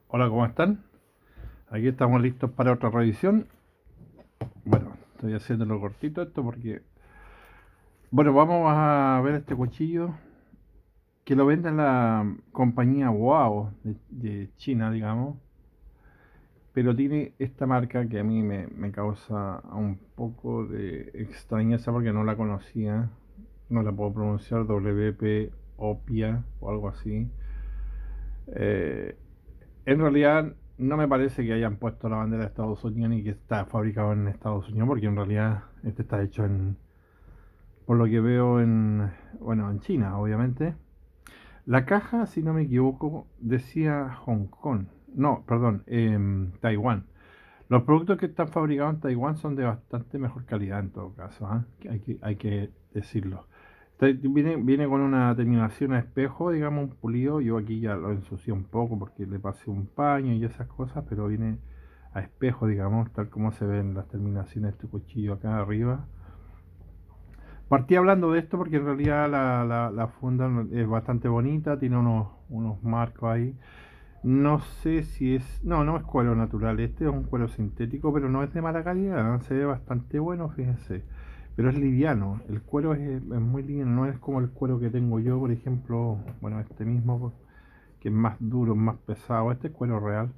Hola, ¿cómo están? Aquí estamos listos para otra revisión. Bueno, estoy haciéndolo cortito esto porque... Bueno, vamos a ver este cuchillo que lo vende la compañía Wow de China, digamos. Pero tiene esta marca que a mí me causa un poco de extrañeza porque no la conocía. No la puedo pronunciar, WP Opia o algo así. Eh, En realidad no me parece que hayan puesto la bandera de Estados Unidos ni que está fabricado en Estados Unidos, porque en realidad este está hecho por lo que veo bueno, en China, obviamente. La caja, si no me equivoco, decía Hong Kong. No, perdón, Taiwán. Los productos que están fabricados en Taiwán son de bastante mejor calidad en todo caso, ¿ah? Hay que decirlo. Viene con una terminación a espejo, digamos, un pulido. Yo aquí ya lo ensucié un poco porque le pasé un paño y esas cosas, pero viene a espejo, digamos, tal como se ven las terminaciones de este cuchillo acá arriba. Partí hablando de esto porque en realidad la funda es bastante bonita, tiene unos marcos ahí. No sé si es... No, no es cuero natural, este es un cuero sintético, pero no es de mala calidad, ¿eh? Se ve bastante bueno, fíjense. Pero es liviano, el cuero es muy liviano, no es como el cuero que tengo yo, por ejemplo, bueno, este mismo, que es más duro, más pesado, este es cuero real,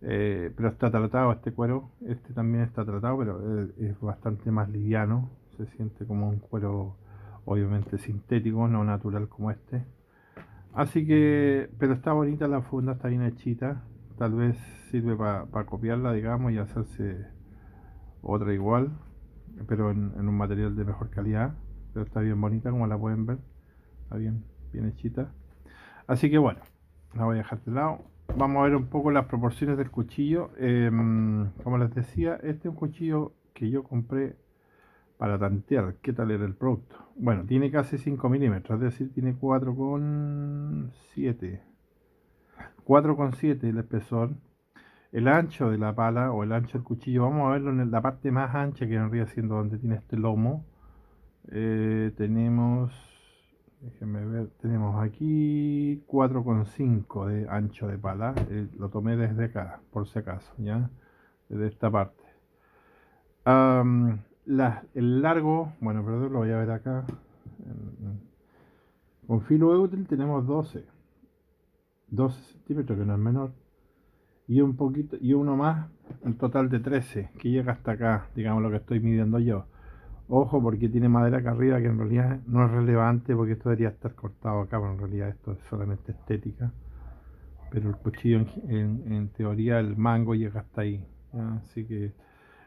pero está tratado este cuero, este también está tratado, pero es bastante más liviano, se siente como un cuero obviamente sintético, no natural como este. Así que, pero está bonita la funda, está bien hechita. Tal vez sirve para copiarla, digamos, y hacerse otra igual, pero en un material de mejor calidad. Pero está bien bonita, como la pueden ver. Está bien hechita. Así que bueno, la voy a dejar de lado. Vamos a ver un poco las proporciones del cuchillo. Como les decía, este es un cuchillo que yo compré para tantear qué tal era el producto. Bueno, tiene casi 5 milímetros, es decir, tiene 4,7. 4,7 el espesor. El ancho de la pala o el ancho del cuchillo, vamos a verlo en la parte más ancha que vendría siendo donde tiene este lomo. Tenemos, déjenme ver, tenemos aquí 4,5 de ancho de pala. Lo tomé desde acá, por si acaso, ¿ya? Desde esta parte. El largo, bueno, perdón, lo voy a ver acá. Con filo útil tenemos 12 centímetros, que no es menor. Y un poquito, y uno más, un total de 13 que llega hasta acá, digamos lo que estoy midiendo yo. Ojo, porque tiene madera acá arriba que en realidad no es relevante porque esto debería estar cortado acá, pero en realidad esto es solamente estética. Pero el cuchillo en teoría el mango llega hasta ahí, ¿ya? Así que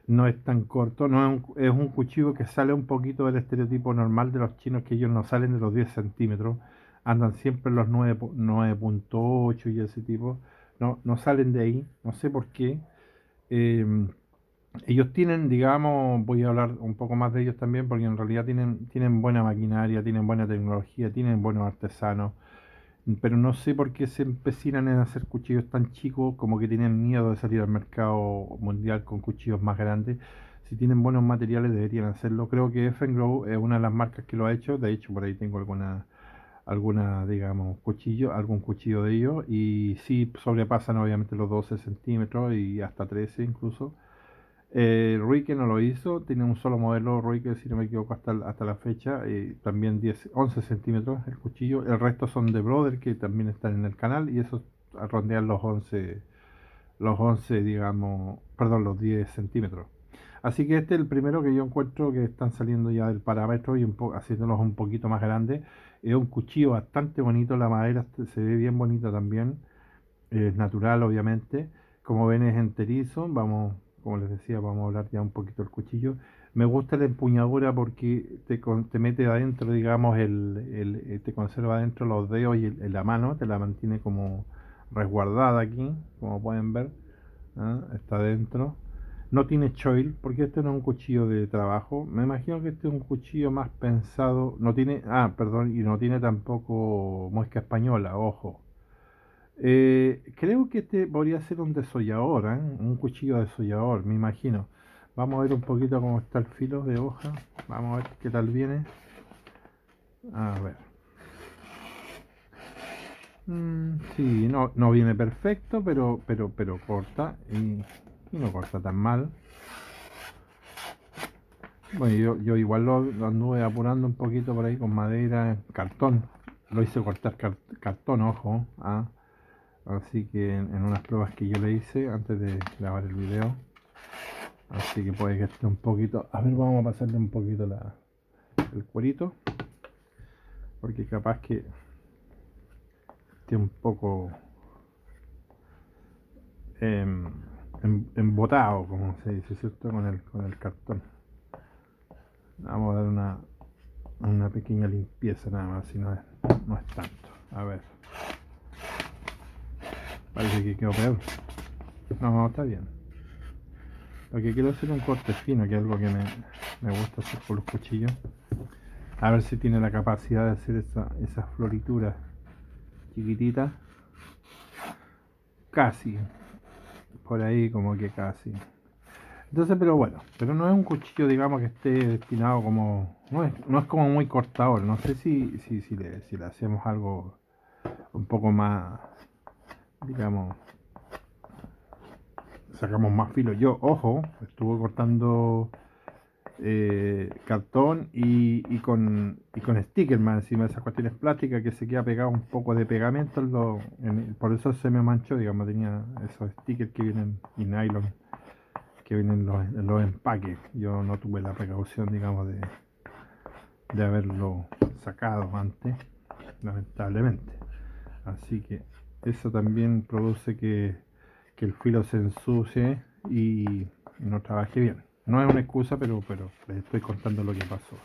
no es tan corto, no es un cuchillo que sale un poquito del estereotipo normal de los chinos, que ellos no salen de los 10 centímetros, andan siempre en los 9,8 y ese tipo, no salen de ahí, no sé por qué. Eh, Ellos tienen, digamos, voy a hablar un poco más de ellos también, porque en realidad tienen buena maquinaria, tienen buena tecnología, tienen buenos artesanos, pero no sé por qué se empecinan en hacer cuchillos tan chicos, como que tienen miedo de salir al mercado mundial con cuchillos más grandes. Si tienen buenos materiales deberían hacerlo. Creo que Effenglow es una de las marcas que lo ha hecho. De hecho, por ahí tengo digamos, algún cuchillo de ellos. Y sí sobrepasan obviamente los 12 centímetros y hasta 13 incluso. Ruike no lo hizo, tiene un solo modelo Ruike, si no me equivoco, hasta la fecha, también 11 centímetros el cuchillo. El resto son de Brother, que también están en el canal, y esos rondean los 11, digamos, perdón, los 10 centímetros. Así que este es el primero que yo encuentro que están saliendo ya del parámetro y haciéndolos un poquito más grandes. Es un cuchillo bastante bonito, la madera se ve bien bonita también, es natural obviamente. Como ven es enterizo, vamos, como les decía, vamos a hablar ya un poquito del cuchillo. Me gusta la empuñadura porque te mete adentro, digamos, te conserva adentro los dedos y la mano, te la mantiene como resguardada aquí, como pueden ver, ¿ah? Está adentro. No tiene choil, porque este no es un cuchillo de trabajo. Me imagino que este es un cuchillo más pensado. No tiene, perdón, y no tiene tampoco muesca española, ojo. Creo que este podría ser un desollador, ¿eh? Un cuchillo desollador, me imagino. Vamos a ver un poquito cómo está el filo de hoja. Vamos a ver qué tal viene. A ver. Sí, no viene perfecto, pero corta y no corta tan mal. Bueno, yo igual lo anduve apurando un poquito por ahí con madera, cartón. Lo hice cortar cartón, ojo. Así que en unas pruebas que yo le hice antes de grabar el video. Así que puede que esté un poquito. A ver, vamos a pasarle un poquito el cuerito. Porque capaz que esté un poco em, embotado, como se dice, ¿cierto? Con el cartón. Vamos a dar una pequeña limpieza nada más, si no es tanto. A ver. Parece que quedó peor. No, está bien. Lo que quiero hacer es un corte fino, que es algo que me gusta hacer con los cuchillos. A ver si tiene la capacidad de hacer esas florituras chiquititas. Casi. Por ahí como que casi. Entonces, pero bueno, pero no es un cuchillo, digamos, que esté destinado como... No es como muy cortador. No sé si le hacemos algo un poco más, digamos, sacamos más filo. Yo, ojo, estuve cortando cartón y con sticker más encima de esas cuestiones plásticas que se queda pegado un poco de pegamento. Por eso se me manchó, digamos, tenía esos stickers que vienen y nylon que vienen en los empaques. Yo no tuve la precaución, digamos, de haberlo sacado antes, lamentablemente. Así que eso también produce que el filo se ensucie y no trabaje bien. No es una excusa, pero les estoy contando lo que pasó,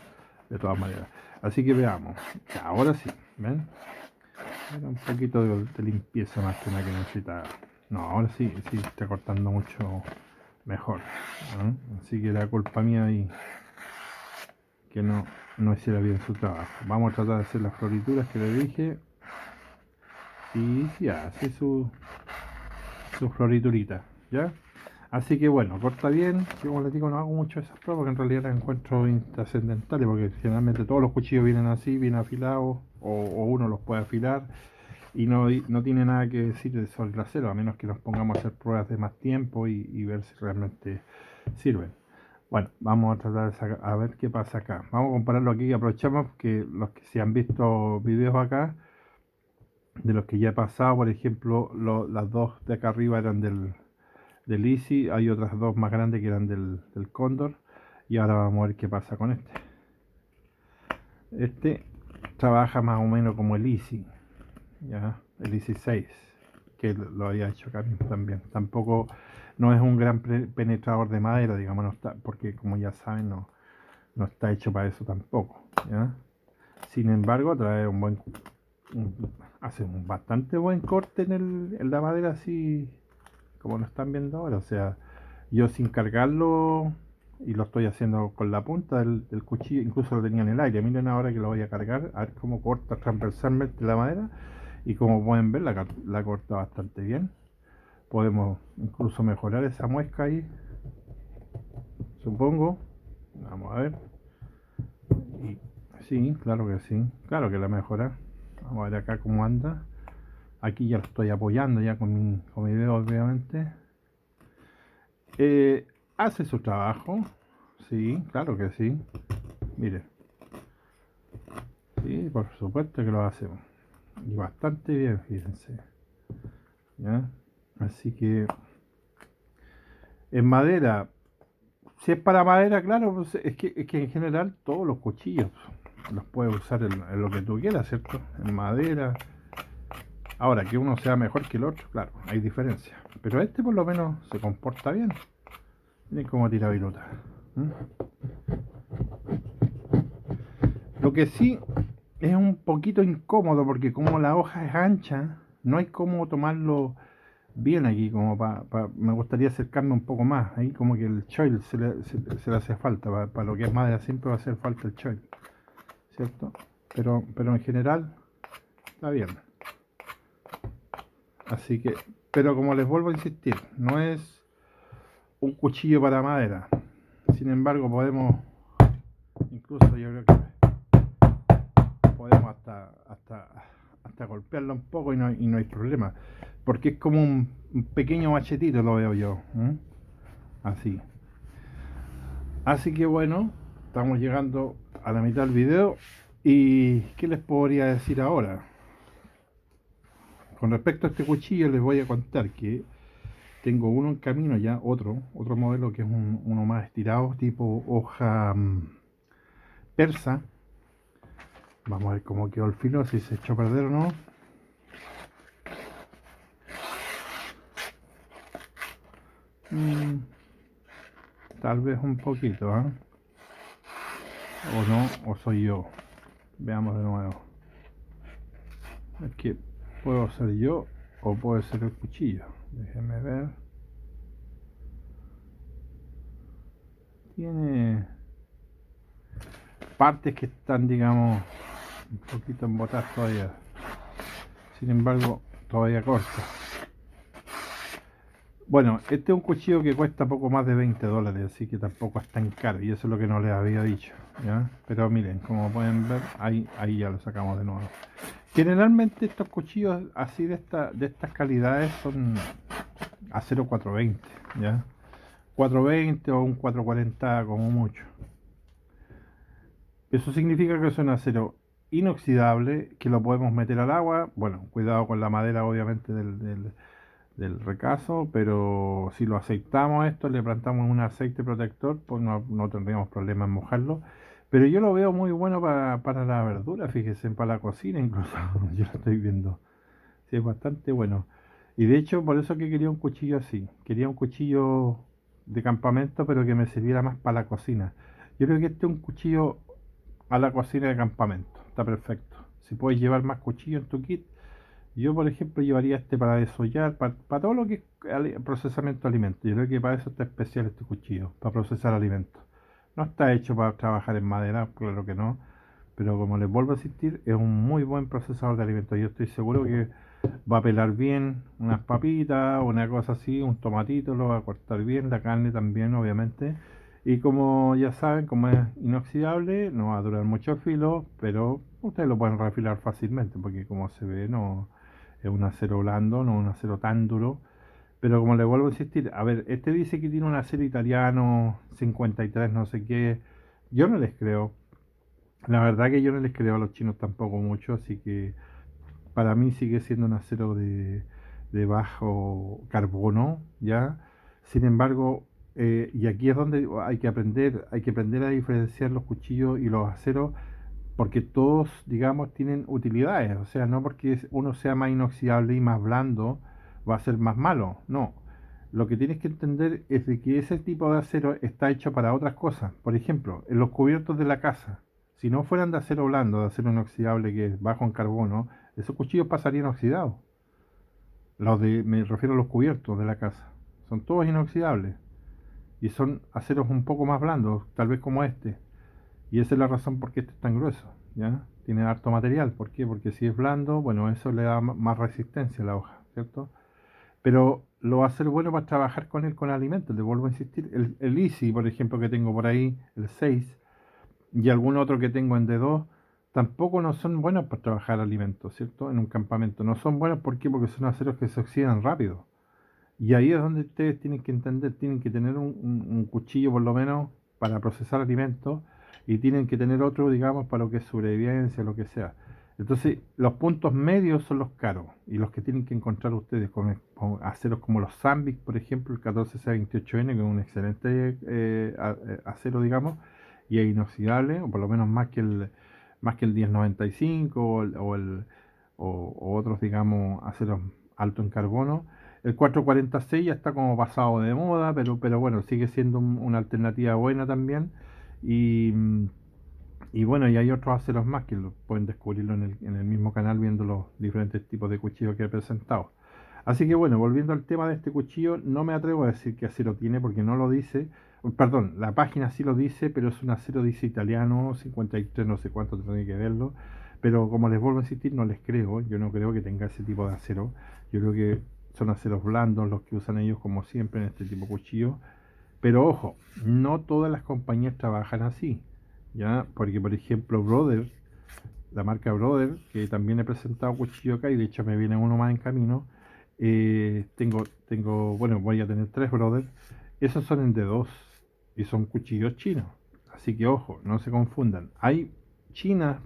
de todas maneras. Así que veamos. Ahora sí, ¿ven? Era un poquito de limpieza más que nada que necesitaba. No, ahora sí está cortando mucho mejor, ¿no? Así que era culpa mía y que no hiciera bien su trabajo. Vamos a tratar de hacer las florituras que le dije. Y sí hace su floriturita, ¿ya? Así que bueno, corta bien. Yo, como les digo, no hago mucho esas pruebas porque en realidad las encuentro intrascendentales, porque generalmente todos los cuchillos vienen así, bien afilados, o uno los puede afilar y no tiene nada que decir sobre el acero, a menos que nos pongamos a hacer pruebas de más tiempo y ver si realmente sirven. Bueno, vamos a tratar de a ver qué pasa acá. Vamos a compararlo aquí. Aprovechamos que los que se han visto videos acá, de los que ya he pasado, por ejemplo, las dos de acá arriba eran del Easy, hay otras dos más grandes que eran del Condor, y ahora vamos a ver qué pasa con este. Este trabaja más o menos como el Easy, ¿ya? El Easy 6, que lo había hecho acá mismo también. Tampoco no es un gran penetrador de madera, digamos, no está, porque como ya saben, no está hecho para eso tampoco, ¿ya? Sin embargo, trae hace un bastante buen corte en la madera, así como lo están viendo ahora. O sea, yo sin cargarlo, y lo estoy haciendo con la punta del cuchillo, incluso lo tenía en el aire. Miren ahora que lo voy a cargar, a ver cómo corta transversalmente la madera. Y como pueden ver, la corta bastante bien. Podemos incluso mejorar esa muesca ahí, supongo. Vamos a ver. Y sí, claro que sí, claro que la mejora. Vamos a ver acá cómo anda. Aquí ya lo estoy apoyando ya con mi dedo, obviamente. Hace su trabajo. Sí, claro que sí. Mire, sí, por supuesto que lo hacemos. Y bastante bien, fíjense. ¿Ya? Así que en madera, si es para madera, claro, pues es que en general todos los cuchillos los puedes usar en lo que tú quieras, ¿cierto? En madera. Ahora, que uno sea mejor que el otro, claro, hay diferencia. Pero este por lo menos se comporta bien. Miren cómo tira viruta. ¿Mm? Lo que sí es un poquito incómodo porque como la hoja es ancha, no hay cómo tomarlo bien aquí, como me gustaría acercarme un poco más. Ahí como que el choil se le hace falta. Para lo que es madera siempre va a hacer falta el choil, ¿cierto? Pero en general está bien. Así que, pero como les vuelvo a insistir, no es un cuchillo para madera. Sin embargo, incluso yo creo que podemos hasta hasta golpearlo un poco y no hay problema. Porque es como un pequeño machetito, lo veo yo. Así. Así que bueno, estamos llegando a la mitad del video. ¿Y qué les podría decir ahora? Con respecto a este cuchillo les voy a contar que tengo uno en camino ya, otro modelo que es uno más estirado, tipo hoja persa. Vamos a ver cómo quedó el filo, si se echó a perder o no. Tal vez un poquito, ¿eh? O no, o soy yo. Veamos de nuevo. Es que puedo ser yo o puede ser el cuchillo. Déjenme ver. Tiene partes que están, digamos, un poquito embotadas todavía. Sin embargo, todavía corta. Bueno, este es un cuchillo que cuesta poco más de $20, así que tampoco es tan caro, y eso es lo que no les había dicho, ¿ya? Pero miren, como pueden ver, ahí ya lo sacamos de nuevo. Generalmente estos cuchillos así de estas calidades son acero 420, ¿ya? 420 o un 440 como mucho. Eso significa que son acero inoxidable, que lo podemos meter al agua. Bueno, cuidado con la madera obviamente del recazo, pero si lo aceitamos esto, le plantamos un aceite protector, pues no tendríamos problema en mojarlo. Pero yo lo veo muy bueno para la verdura, fíjense, para la cocina incluso, yo lo estoy viendo. Sí, es bastante bueno. Y de hecho, por eso que quería un cuchillo así. Quería un cuchillo de campamento, pero que me sirviera más para la cocina. Yo creo que este es un cuchillo a la cocina de campamento. Está perfecto. Si puedes llevar más cuchillos en tu kit, yo por ejemplo llevaría este para desollar, para todo lo que es procesamiento de alimentos. Yo creo que para eso está especial este cuchillo, para procesar alimentos. No está hecho para trabajar en madera, claro que no. Pero como les vuelvo a insistir, es un muy buen procesador de alimentos. Yo estoy seguro que va a pelar bien unas papitas, una cosa así, un tomatito, lo va a cortar bien, la carne también, obviamente. Y como ya saben, como es inoxidable, no va a durar mucho el filo, pero ustedes lo pueden refilar fácilmente, porque como se ve, no es un acero blando, no un acero tan duro. Pero como les vuelvo a insistir, a ver, este dice que tiene un acero italiano 53, no sé qué. Yo no les creo. La verdad que yo no les creo a los chinos tampoco mucho, así que para mí sigue siendo un acero de bajo carbono, ¿ya? Sin embargo, y aquí es donde hay que aprender a diferenciar los cuchillos y los aceros, porque todos, digamos, tienen utilidades, o sea, no porque uno sea más inoxidable y más blando, va a ser más malo, no. Lo que tienes que entender es de que ese tipo de acero está hecho para otras cosas. Por ejemplo, en los cubiertos de la casa, si no fueran de acero blando, de acero inoxidable que es bajo en carbono, esos cuchillos pasarían oxidados. Me refiero a los cubiertos de la casa. Son todos inoxidables. Y son aceros un poco más blandos, tal vez como este. Y esa es la razón por qué este es tan grueso, ¿ya? Tiene harto material. ¿Por qué? Porque si es blando, bueno, eso le da más resistencia a la hoja, ¿cierto? Pero lo va a ser bueno para trabajar con él con alimentos. Le vuelvo a insistir. El Easy, por ejemplo, que tengo por ahí, el 6 y algún otro que tengo en D2, tampoco no son buenos para trabajar alimentos, ¿cierto? En un campamento. No son buenos, ¿por qué? Porque son aceros que se oxidan rápido. Y ahí es donde ustedes tienen que entender, tienen que tener un cuchillo por lo menos para procesar alimentos y tienen que tener otro, digamos, para lo que es sobrevivencia, lo que sea. Entonces, los puntos medios son los caros y los que tienen que encontrar ustedes con aceros como los Zambic, por ejemplo, el 14C28N, que es un excelente acero, digamos, y es inoxidable, o por lo menos más que el 1095 o otros, digamos, aceros alto en carbono. El 446 ya está como pasado de moda, pero bueno, sigue siendo una alternativa buena también. Y, y bueno, y hay otros aceros más que pueden descubrirlo en el mismo canal viendo los diferentes tipos de cuchillos que he presentado. Así que bueno, volviendo al tema de este cuchillo, no me atrevo a decir qué acero tiene porque no lo dice. Perdón, la página sí lo dice, pero es un acero, dice italiano, 53, no sé cuánto tendría que verlo. Pero como les vuelvo a insistir, no les creo. Yo no creo que tenga ese tipo de acero. Yo creo que son aceros blandos los que usan ellos como siempre en este tipo de cuchillos. Pero ojo, no todas las compañías trabajan así, ¿ya? Porque por ejemplo Brother la marca Brother, que también he presentado cuchillo acá y de hecho me viene uno más en camino. Bueno, voy a tener 3 Brother. Esos son en D2 y son cuchillos chinos. Así que ojo, no se confundan. En China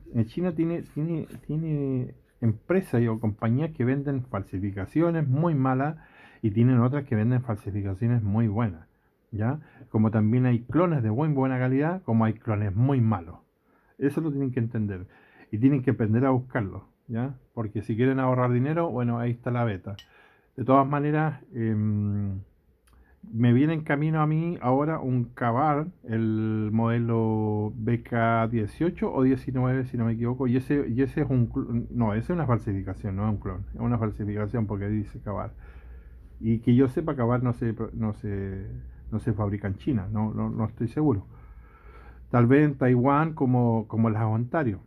tiene empresas o compañías que venden falsificaciones muy malas y tienen otras que venden falsificaciones muy buenas. ¿Ya? Como también hay clones de muy buena calidad, como hay clones muy malos. Eso lo tienen que entender. Y tienen que aprender a buscarlo, ¿ya? Porque si quieren ahorrar dinero, bueno, ahí está la beta. De todas maneras, me viene en camino a mí ahora un Kabar, el modelo BK18 o 19, si no me equivoco, y ese es no, ese es una falsificación, no es un clon, es una falsificación porque dice Kabar. Y que yo sepa, Kabar no se fabrica en China, no estoy seguro. Tal vez en Taiwán como las Ontario.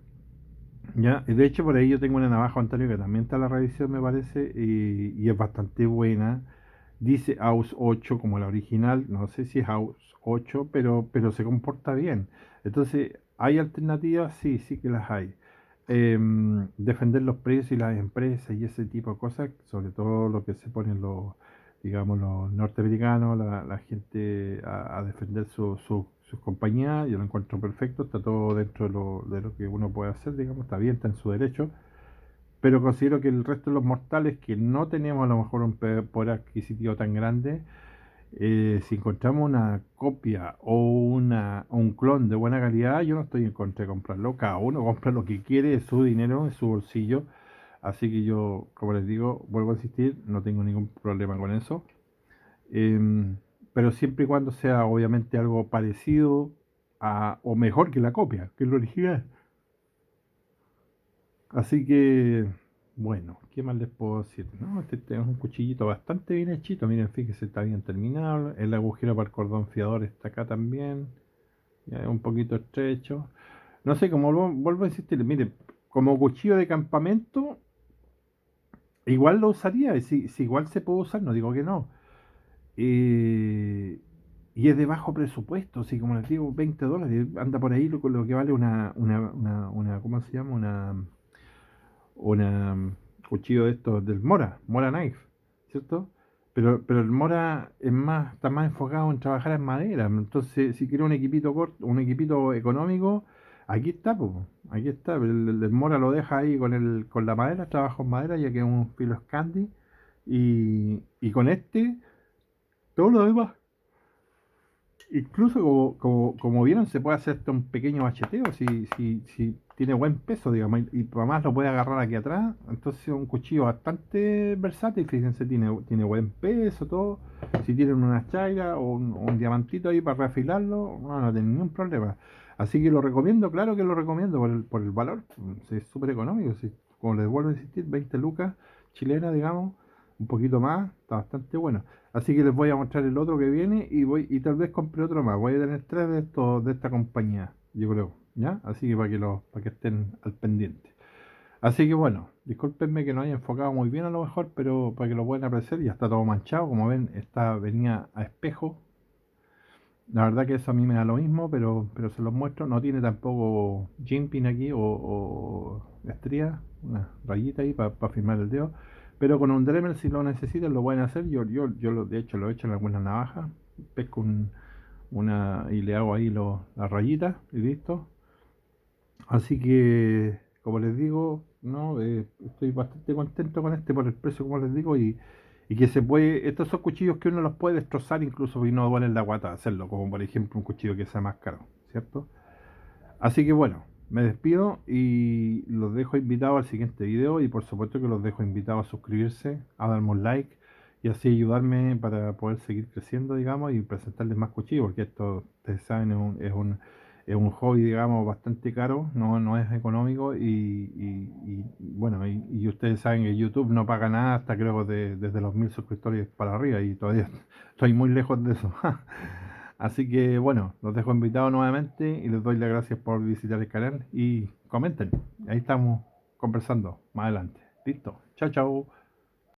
Ya, y de hecho por ahí yo tengo una navaja Ontario que también está en la revisión me parece y es bastante buena. Dice AUS 8 como la original, no sé si es AUS 8, pero se comporta bien. Entonces, ¿hay alternativas? Sí, sí que las hay. Defender los precios y las empresas y ese tipo de cosas, sobre todo lo que se ponen digamos, los norteamericanos, la gente a defender sus compañías, yo lo encuentro perfecto, está todo dentro de lo que uno puede hacer, digamos, está bien, está en su derecho, pero considero que el resto de los mortales que no tenemos a lo mejor un poder adquisitivo tan grande, si encontramos una copia o un clon de buena calidad, yo no estoy en contra de comprarlo. Cada uno compra lo que quiere, es su dinero, es su bolsillo. Así que yo, como les digo, vuelvo a insistir, no tengo ningún problema con eso. Em, pero siempre y cuando sea obviamente algo parecido o mejor que la copia, que es lo original. Así que, bueno, ¿qué más les puedo decir? No, este es un cuchillito bastante bien hechito. Miren, fíjense, está bien terminado. El agujero para el cordón fiador está acá también. Ya es un poquito estrecho. No sé, como vuelvo a insistir, miren, como cuchillo de campamento, igual lo usaría. Si igual se puede usar, no digo que no. Eh, y es de bajo presupuesto, así como les digo, $20. Anda por ahí lo que vale ¿cómo se llama? Una cuchillo de estos del Mora Knife, ¿cierto? Pero el Mora está más enfocado en trabajar en madera. Entonces, si quiere un equipito corto, un equipito económico, aquí está, po, aquí está. El Mora lo deja ahí con la madera, trabajo en madera, ya que es un filo Scandi. Y con todo lo demás. Incluso como vieron, se puede hacer hasta un pequeño macheteo si tiene buen peso, digamos, y además lo puede agarrar aquí atrás. Entonces es un cuchillo bastante versátil, fíjense, tiene buen peso, todo. Si tienen una chaira o un diamantito ahí para reafilarlo, no tienen ningún problema. Así que lo recomiendo, claro que lo recomiendo por el valor, es súper económico. Como les vuelvo a insistir, 20 lucas chilenas, digamos, un poquito más, está bastante bueno. Así que les voy a mostrar el otro que viene y tal vez compre otro más. Voy a tener 3 de estos de esta compañía, yo creo, ¿ya? Así que para que estén al pendiente. Así que bueno, discúlpenme que no haya enfocado muy bien a lo mejor, pero para que lo puedan apreciar, ya está todo manchado, como ven, venía a espejo. La verdad que eso a mí me da lo mismo, pero se los muestro. No tiene tampoco jimping aquí o estría, una rayita ahí para firmar el dedo. Pero con un Dremel si lo necesitan lo pueden hacer. De hecho lo he hecho en algunas navajas. Pesco y le hago ahí las rayitas y listo. Así que, como les digo, no, estoy bastante contento con este por el precio, como les digo, y que estos son cuchillos que uno los puede destrozar incluso y no duelen la guata hacerlo, como por ejemplo un cuchillo que sea más caro, ¿cierto? Así que bueno, me despido y los dejo invitados al siguiente video y por supuesto que los dejo invitados a suscribirse, a darme un like y así ayudarme para poder seguir creciendo, digamos, y presentarles más cuchillos, porque esto, ustedes saben, es un hobby, digamos, bastante caro, no es económico bueno, y ustedes saben que YouTube no paga nada hasta creo desde los 1000 suscriptores para arriba y todavía estoy muy lejos de eso. Así que bueno, los dejo invitados nuevamente y les doy las gracias por visitar el canal y comenten. Ahí estamos conversando más adelante. Listo. Chao, chao.